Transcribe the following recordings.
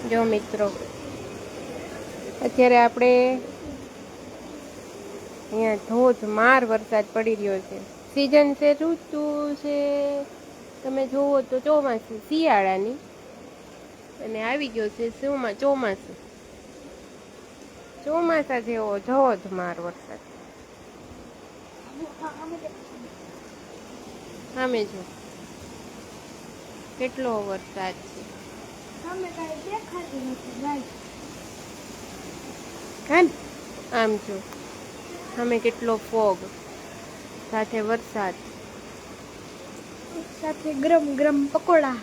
જો મિત્રો, અત્યારે આપણે અહીંયા ધોધમાર વરસાદ પડી રહ્યો છે. સિઝન છે, ઋતુ છે, તમે જોવો તો ચોમાસું શિયાળાની, અને આવી ગયો છે ચોમાસું. ચોમાસા જેવો ધોધમાર વરસાદ. સામે જો કેટલો વરસાદ છે. આમ જો સામે કેટલો ફોગ સાથે વરસાદ સાથે ગરમ ગરમ પકોડા.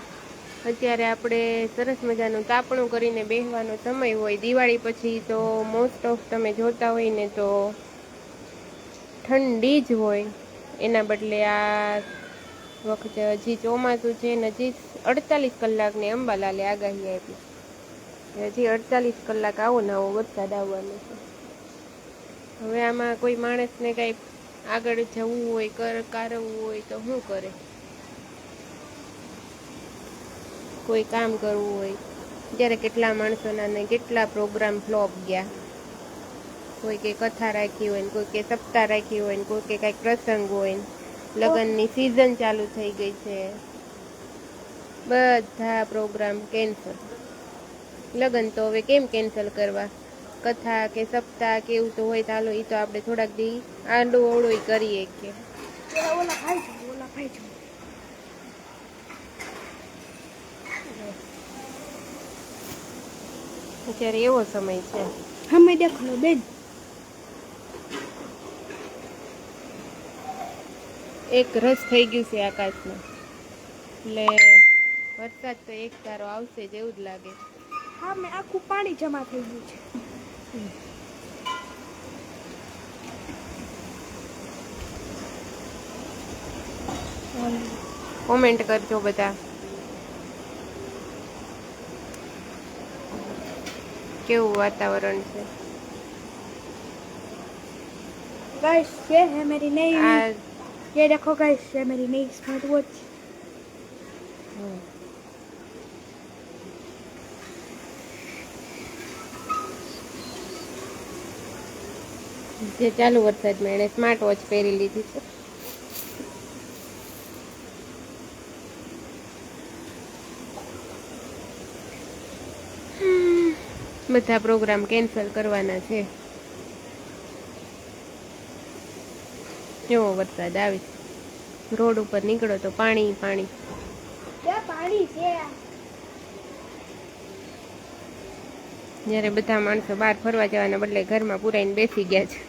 અત્યારે આપણે સરસ મજાનું તાપણું કરીને બેસવાનો સમય હોય. દિવાળી પછી તો મોસ્ટ ઓફ તમે જોતા હોય ને તો ઠંડી જ હોય. એના બદલે આ વખતે હજી ચોમાસું છે ને હજી 48 કલાકની અંબાલાલે આગાહી આપી. હજી 48 કલાક આવો ને આવો વરસાદ આવવાનો છે. હવે આમાં કોઈ માણસને કાંઈ આગળ જવું હોય, કારવવું હોય તો શું કરે? કોઈ કામ કરવું હોય ત્યારે કેટલા માણસોના ને કેટલા પ્રોગ્રામ ફ્લોપ ગયા. કોઈ કે કથા રાખી હોય ને કોઈ કે સપ્તાહ રાખી હોય ને કોઈ કે કાંઈક પ્રસંગ હોય ને લગ્નની સિઝન ચાલુ થઈ ગઈ છે. બધા પ્રોગ્રામ કેન્સલ. લગ્ન તો હવે કેમ કેન્સલ કરવા? કથા કે સપ્તાહ કે એવું તો હોય તો હાલો, એ તો આપણે થોડાક દી આડું અવળું કરીએ કે અત્યારે એવો સમય છે. હમે દેખલો બેન, એક રસ થઈ ગયું છે આકાશમાં, એટલે વરસાદ તો એક તારો આવશે જ એવું જ લાગે. હા, મેં આખું પાણી જમા થઈ ગયું છે. કોમેન્ટ કરજો બધા કેવું વાતાવરણ છે. गाइस ये है मेरी नई, આ ये देखो गाइस, ये मेरी नई स्मार्ट वॉच. જે ચાલુ વરસાદમાં એણે સ્માર્ટ વોચ પહેરી લીધી છે. બધા પ્રોગ્રામ કેન્સલ કરવાના છે. એવો વરસાદ આવે છે. રોડ ઉપર નીકળો તો પાણી પાણી. क्या पानी से જ્યારે બધા માણસો બહાર ફરવા જવાના બદલે ઘરમાં પુરાઈને બેસી ગયા છે.